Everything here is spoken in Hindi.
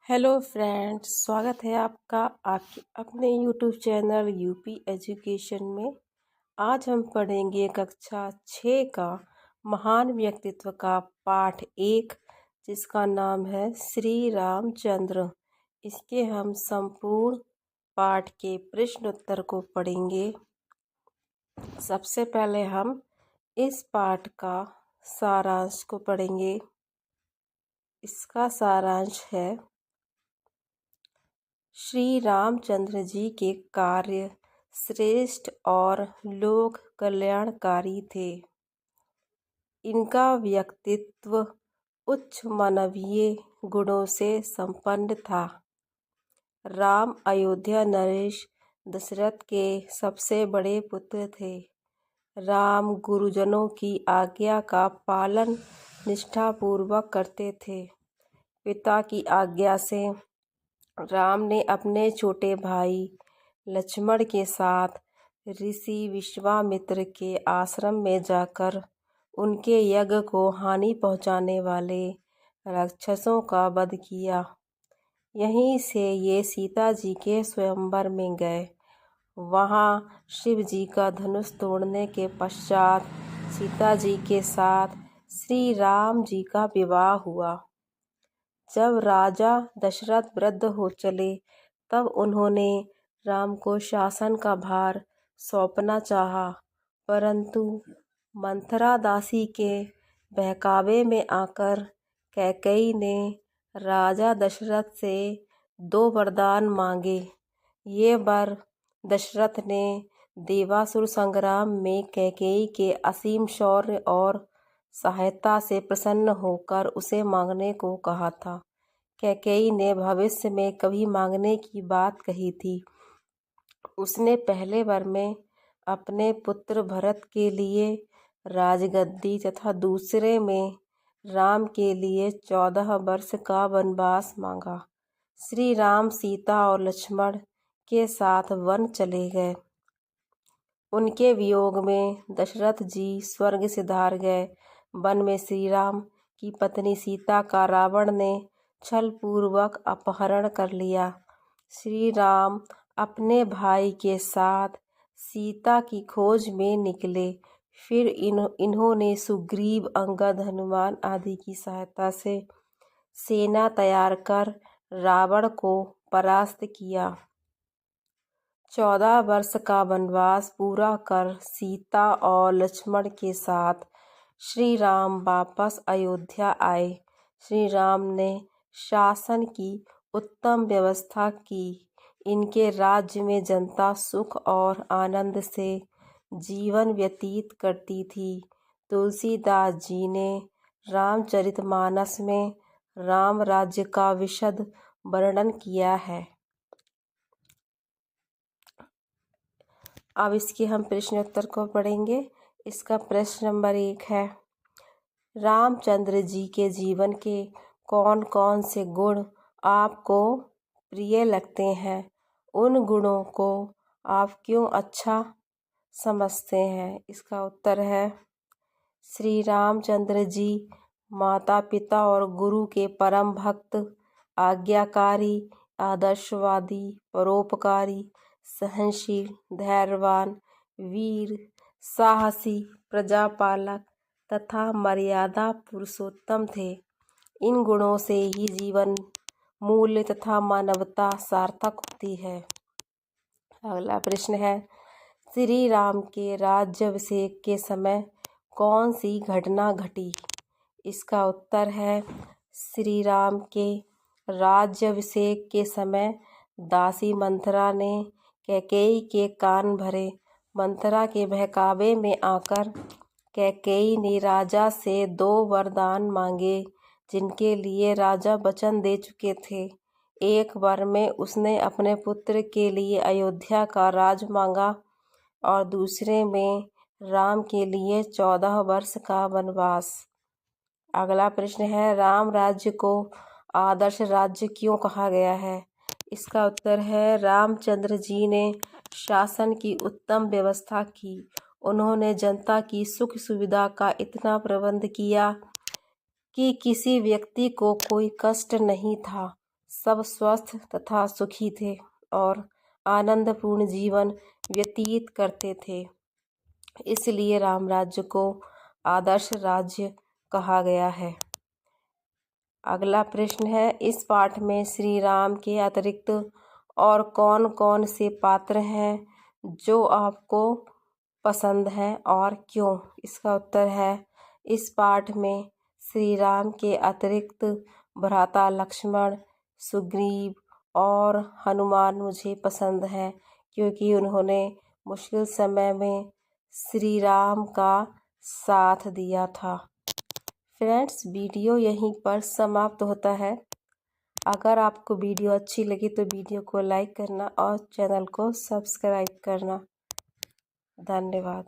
हेलो फ्रेंड्स, स्वागत है आपका आपके अपने यूट्यूब चैनल यूपी एजुकेशन में। आज हम पढ़ेंगे कक्षा 6 का महान व्यक्तित्व का पाठ 1, जिसका नाम है श्री रामचंद्र। इसके हम संपूर्ण पाठ के प्रश्न उत्तर को पढ़ेंगे। सबसे पहले हम इस पाठ का सारांश को पढ़ेंगे। इसका सारांश है, श्री रामचंद्र जी के कार्य श्रेष्ठ और लोक कल्याणकारी थे। इनका व्यक्तित्व उच्च मानवीय गुणों से संपन्न था। राम अयोध्या नरेश दशरथ के सबसे बड़े पुत्र थे। राम गुरुजनों की आज्ञा का पालन निष्ठापूर्वक करते थे। पिता की आज्ञा से राम ने अपने छोटे भाई लक्ष्मण के साथ ऋषि विश्वामित्र के आश्रम में जाकर उनके यज्ञ को हानि पहुंचाने वाले राक्षसों का वध किया। यहीं से ये सीता जी के स्वयंवर में गए। वहां शिव जी का धनुष तोड़ने के पश्चात सीता जी के साथ श्री राम जी का विवाह हुआ। जब राजा दशरथ वृद्ध हो चले, तब उन्होंने राम को शासन का भार सौंपना चाहा, परंतु मंथरा दासी के बहकावे में आकर कैकेयी ने राजा दशरथ से 2 वरदान मांगे। ये वर दशरथ ने देवासुर संग्राम में कैकेयी के असीम शौर्य और सहायता से प्रसन्न होकर उसे मांगने को कहा था। कैकेयी ने भविष्य में कभी मांगने की बात कही थी। उसने पहले वर में अपने पुत्र भरत के लिए राजगद्दी तथा दूसरे में राम के लिए 14 वर्ष का वनवास मांगा। श्री राम सीता और लक्ष्मण के साथ वन चले गए। उनके वियोग में दशरथ जी स्वर्ग सिधार गए। वन में श्री राम की पत्नी सीता का रावण ने छल पूर्वक अपहरण कर लिया। श्री राम अपने भाई के साथ सीता की खोज में निकले। फिर इन्होंने सुग्रीव, अंगद, हनुमान आदि की सहायता से सेना तैयार कर रावण को परास्त किया। 14 वर्ष का वनवास पूरा कर सीता और लक्ष्मण के साथ श्री राम वापस अयोध्या आए। श्री राम ने शासन की उत्तम व्यवस्था की। इनके राज्य में जनता सुख और आनंद से जीवन व्यतीत करती थी। तुलसीदास जी ने रामचरितमानस में राम राज्य का विशद वर्णन किया है। अब इसके हम प्रश्न उत्तर को पढ़ेंगे। इसका प्रश्न नंबर 1 है, रामचंद्र जी के जीवन के कौन कौन से गुण आपको प्रिय लगते हैं? उन गुणों को आप क्यों अच्छा समझते हैं? इसका उत्तर है, श्री रामचंद्र जी माता पिता और गुरु के परम भक्त, आज्ञाकारी, आदर्शवादी, परोपकारी, सहनशील, धैर्यवान, वीर, साहसी, प्रजापालक तथा मर्यादा पुरुषोत्तम थे। इन गुणों से ही जीवन मूल्य तथा मानवता सार्थक होती है। अगला प्रश्न है, श्री राम के राज्याभिषेक के समय कौन सी घटना घटी? इसका उत्तर है, श्री राम के राज्याभिषेक के समय दासी मंथरा ने कैकेयी के कान भरे। मंथरा के बहकावे में आकर कैकेयी ने राजा से 2 वरदान मांगे, जिनके लिए राजा वचन दे चुके थे। एक वर में उसने अपने पुत्र के लिए अयोध्या का राज मांगा और दूसरे में राम के लिए 14 वर्ष का वनवास। अगला प्रश्न है, राम राज्य को आदर्श राज्य क्यों कहा गया है? इसका उत्तर है, रामचंद्र जी ने शासन की उत्तम व्यवस्था की। उन्होंने जनता की सुख सुविधा का इतना प्रबंध किया कि किसी व्यक्ति को कोई कष्ट नहीं था। सब स्वस्थ तथा सुखी थे और आनंदपूर्ण जीवन व्यतीत करते थे। इसलिए राम राज्य को आदर्श राज्य कहा गया है। अगला प्रश्न है, इस पाठ में श्री राम के अतिरिक्त और कौन कौन से पात्र हैं जो आपको पसंद हैं और क्यों? इसका उत्तर है, इस पाठ में श्री राम के अतिरिक्त भ्राता लक्ष्मण, सुग्रीव और हनुमान मुझे पसंद हैं, क्योंकि उन्होंने मुश्किल समय में श्री राम का साथ दिया था। फ्रेंड्स, वीडियो यहीं पर समाप्त होता है। अगर आपको वीडियो अच्छी लगी तो वीडियो को लाइक करना और चैनल को सब्सक्राइब करना। धन्यवाद।